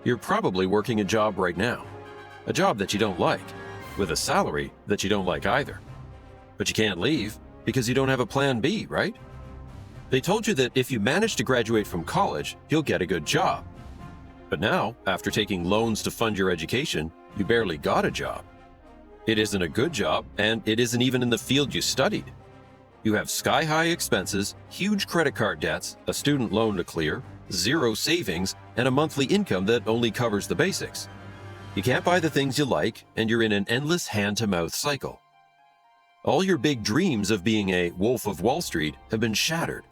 You're probably working a job right now, a job that you don't like, with a salary that you don't like either. But you can't leave because you don't have a plan B, right? They told you that if you manage to graduate from college, you'll get a good job. But now, after taking loans to fund your education, you barely got a job. It isn't a good job, and it isn't even in the field you studied. You have sky-high expenses, huge credit card debts, a student loan to clear, zero savings, and a monthly income that only covers the basics. You can't buy the things you like, and you're in an endless hand-to-mouth cycle. All your big dreams of being a Wolf of Wall Street have been shattered.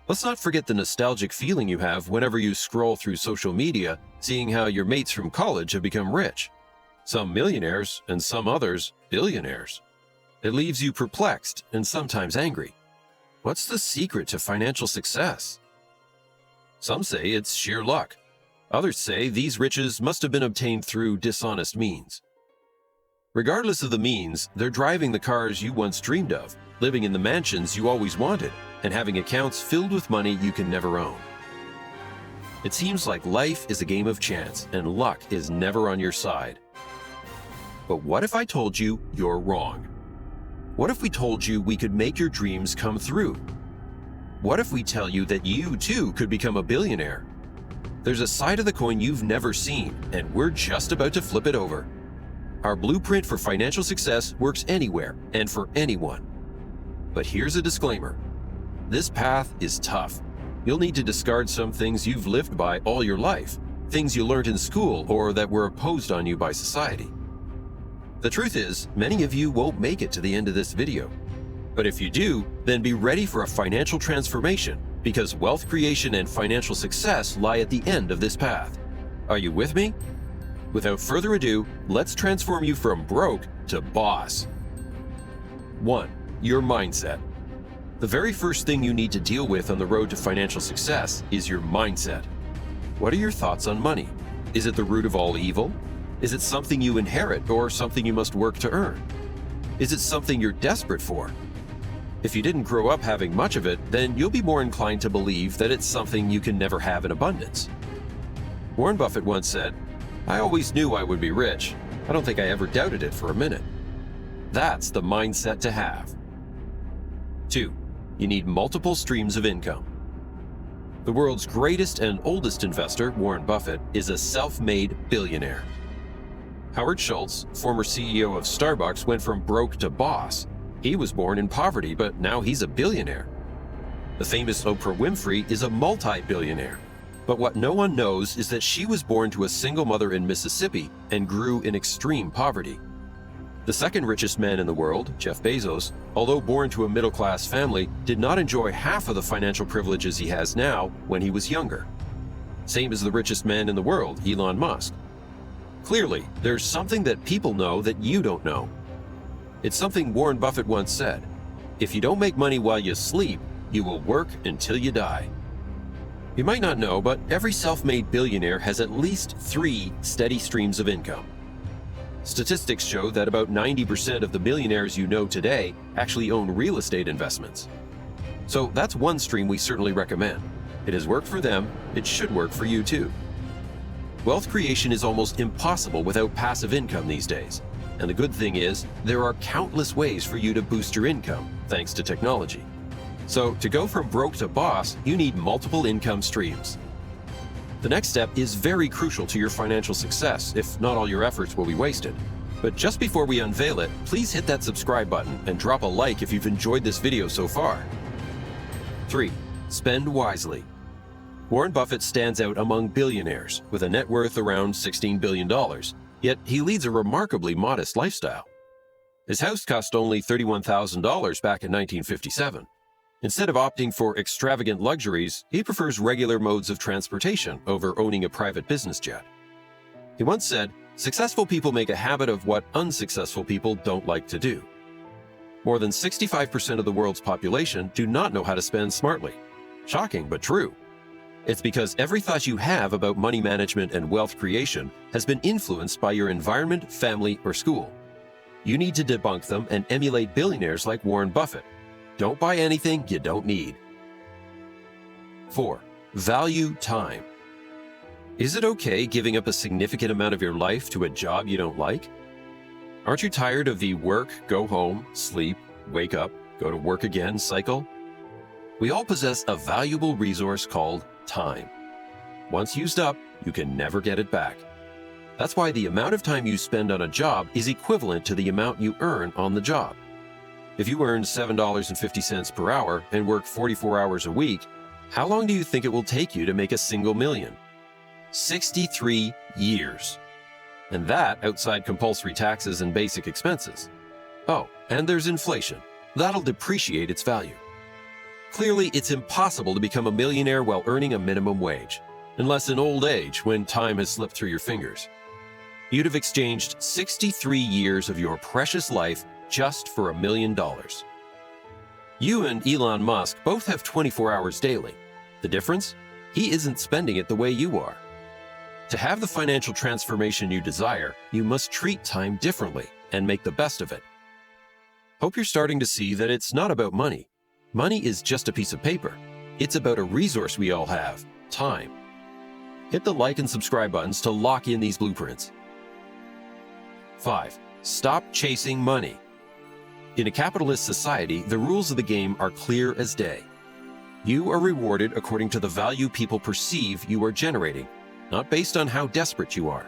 Let's not forget the nostalgic feeling you have whenever you scroll through social media, seeing how your mates from college have become rich. Some millionaires and some others billionaires. It leaves you perplexed and sometimes angry. What's the secret to financial success? Some say it's sheer luck. Others say these riches must have been obtained through dishonest means. Regardless of the means, they're driving the cars you once dreamed of, living in the mansions you always wanted, and having accounts filled with money you can never own. It seems like life is a game of chance, and luck is never on your side. But what if I told you you're wrong? What if we told you we could make your dreams come through? What if we tell you that you too could become a billionaire? There's a side of the coin you've never seen, and we're just about to flip it over. Our blueprint for financial success works anywhere and for anyone. But here's a disclaimer. This path is tough. You'll need to discard some things you've lived by all your life, things you learned in school or that were imposed on you by society. The truth is, many of you won't make it to the end of this video. But if you do, then be ready for a financial transformation, because wealth creation and financial success lie at the end of this path. Are you with me? Without further ado, let's transform you from broke to boss. 1. Your mindset. The very first thing you need to deal with on the road to financial success is your mindset. What are your thoughts on money? Is it the root of all evil? Is it something you inherit or something you must work to earn? Is it something you're desperate for? If you didn't grow up having much of it, then you'll be more inclined to believe that it's something you can never have in abundance. Warren Buffett once said, "I always knew I would be rich. I don't think I ever doubted it for a minute." That's the mindset to have. 2. You need multiple streams of income. The world's greatest and oldest investor, Warren Buffett, is a self-made billionaire. Howard Schultz, former CEO of Starbucks, went from broke to boss. He was born in poverty, but now he's a billionaire. The famous Oprah Winfrey is a multi-billionaire. But what no one knows is that she was born to a single mother in Mississippi and grew in extreme poverty. The second richest man in the world, Jeff Bezos, although born to a middle-class family, did not enjoy half of the financial privileges he has now when he was younger. Same as the richest man in the world, Elon Musk. Clearly, there's something that people know that you don't know. It's something Warren Buffett once said, "If you don't make money while you sleep, you will work until you die." You might not know, but every self-made billionaire has at least 3 steady streams of income. Statistics show that about 90% of the millionaires you know today actually own real estate investments. So that's one stream we certainly recommend. It has worked for them, it should work for you too. Wealth creation is almost impossible without passive income these days. And the good thing is, there are countless ways for you to boost your income, thanks to technology. So to go from broke to boss, you need multiple income streams. The next step is very crucial to your financial success, if not all your efforts will be wasted. But just before we unveil it, please hit that subscribe button and drop a like if you've enjoyed this video so far. 3. Spend wisely. Warren Buffett stands out among billionaires, with a net worth around $16 billion, yet he leads a remarkably modest lifestyle. His house cost only $31,000 back in 1957. Instead of opting for extravagant luxuries, he prefers regular modes of transportation over owning a private business jet. He once said, "Successful people make a habit of what unsuccessful people don't like to do." More than 65% of the world's population do not know how to spend smartly. Shocking, but true. It's because every thought you have about money management and wealth creation has been influenced by your environment, family, or school. You need to debunk them and emulate billionaires like Warren Buffett. Don't buy anything you don't need. 4. Value time. Is it okay giving up a significant amount of your life to a job you don't like? Aren't you tired of the work, go home, sleep, wake up, go to work again cycle? We all possess a valuable resource called time. Once used up, you can never get it back. That's why the amount of time you spend on a job is equivalent to the amount you earn on the job. If you earn $7.50 per hour and work 44 hours a week, how long do you think it will take you to make a single million? 63 years. And that outside compulsory taxes and basic expenses. Oh, and there's inflation. That'll depreciate its value. Clearly, it's impossible to become a millionaire while earning a minimum wage, unless in old age when time has slipped through your fingers. You'd have exchanged 63 years of your precious life just for $1 million. You and Elon Musk both have 24 hours daily. The difference? He isn't spending it the way you are. To have the financial transformation you desire, you must treat time differently and make the best of it. Hope you're starting to see that it's not about money. Money is just a piece of paper. It's about a resource we all have, time. Hit the like and subscribe buttons to lock in these blueprints. 5. Stop chasing money. In a capitalist society, the rules of the game are clear as day. You are rewarded according to the value people perceive you are generating, not based on how desperate you are.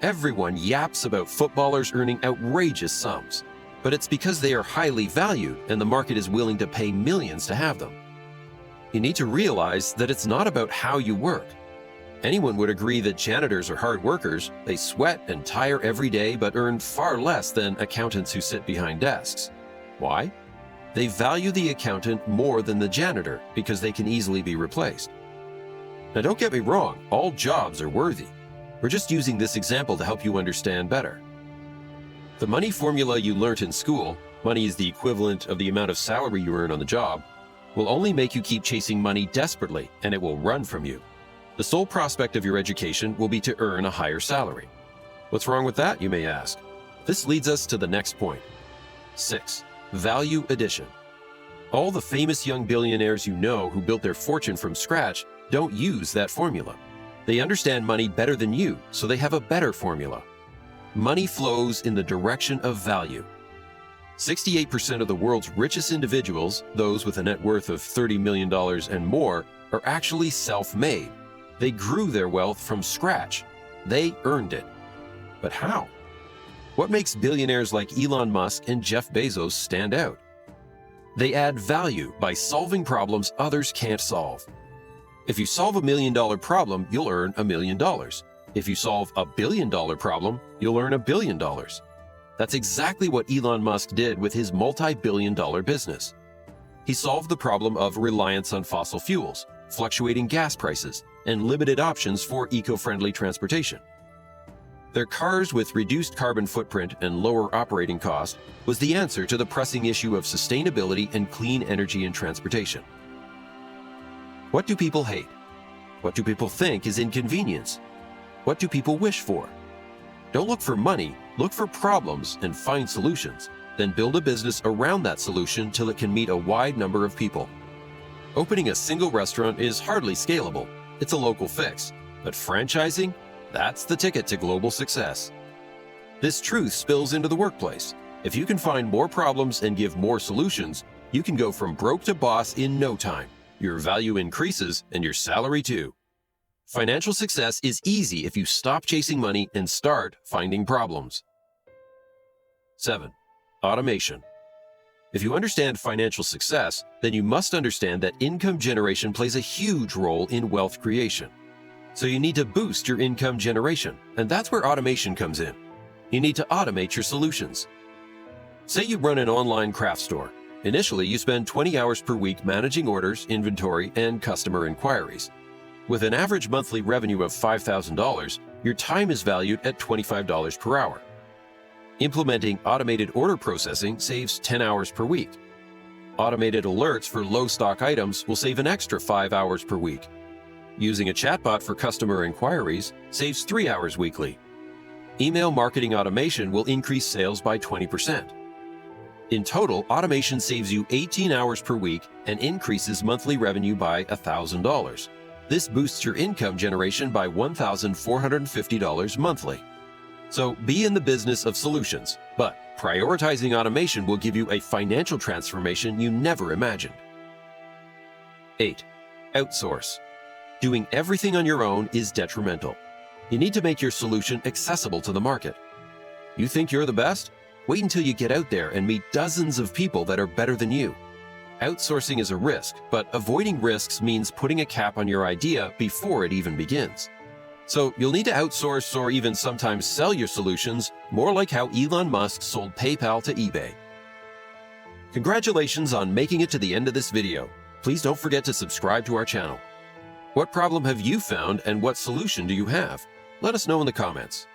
Everyone yaps about footballers earning outrageous sums, but it's because they are highly valued and the market is willing to pay millions to have them. You need to realize that it's not about how you work. Anyone would agree that janitors are hard workers. They sweat and tire every day but earn far less than accountants who sit behind desks. Why? They value the accountant more than the janitor because they can easily be replaced. Now don't get me wrong, all jobs are worthy. We're just using this example to help you understand better. The money formula you learnt in school, money is the equivalent of the amount of salary you earn on the job, will only make you keep chasing money desperately and it will run from you. The sole prospect of your education will be to earn a higher salary. What's wrong with that, you may ask? This leads us to the next point. 6. Value addition. All the famous young billionaires you know who built their fortune from scratch don't use that formula. They understand money better than you, so they have a better formula. Money flows in the direction of value. 68% of the world's richest individuals, those with a net worth of $30 million and more, are actually self-made. They grew their wealth from scratch. They earned it. But how? What makes billionaires like Elon Musk and Jeff Bezos stand out? They add value by solving problems others can't solve. If you solve $1 million problem, you'll earn $1 million. If you solve a $1 billion problem, you'll earn $1 billion. That's exactly what Elon Musk did with his multi-billion-dollar business. He solved the problem of reliance on fossil fuels, fluctuating gas prices, and limited options for eco-friendly transportation. Their cars with reduced carbon footprint and lower operating cost was the answer to the pressing issue of sustainability and clean energy in transportation. What do people hate? What do people think is inconvenience? What do people wish for? Don't look for money, look for problems and find solutions, then build a business around that solution till it can meet a wide number of people. Opening a single restaurant is hardly scalable. It's a local fix. But franchising? That's the ticket to global success. This truth spills into the workplace. If you can find more problems and give more solutions, you can go from broke to boss in no time. Your value increases and your salary too. Financial success is easy if you stop chasing money and start finding problems. 7. Automation. If you understand financial success, then you must understand that income generation plays a huge role in wealth creation. So you need to boost your income generation, and that's where automation comes in. You need to automate your solutions. Say you run an online craft store. Initially, you spend 20 hours per week managing orders, inventory, and customer inquiries. With an average monthly revenue of $5,000, your time is valued at $25 per hour. Implementing automated order processing saves 10 hours per week. Automated alerts for low stock items will save an extra 5 hours per week. Using a chatbot for customer inquiries saves 3 hours weekly. Email marketing automation will increase sales by 20%. In total, automation saves you 18 hours per week and increases monthly revenue by $1,000. This boosts your income generation by $1,450 monthly. So be in the business of solutions, but prioritizing automation will give you a financial transformation you never imagined. 8. Outsource. Doing everything on your own is detrimental. You need to make your solution accessible to the market. You think you're the best? Wait until you get out there and meet dozens of people that are better than you. Outsourcing is a risk, but avoiding risks means putting a cap on your idea before it even begins. So you'll need to outsource or even sometimes sell your solutions, more like how Elon Musk sold PayPal to eBay. Congratulations on making it to the end of this video. Please don't forget to subscribe to our channel. What problem have you found and what solution do you have? Let us know in the comments.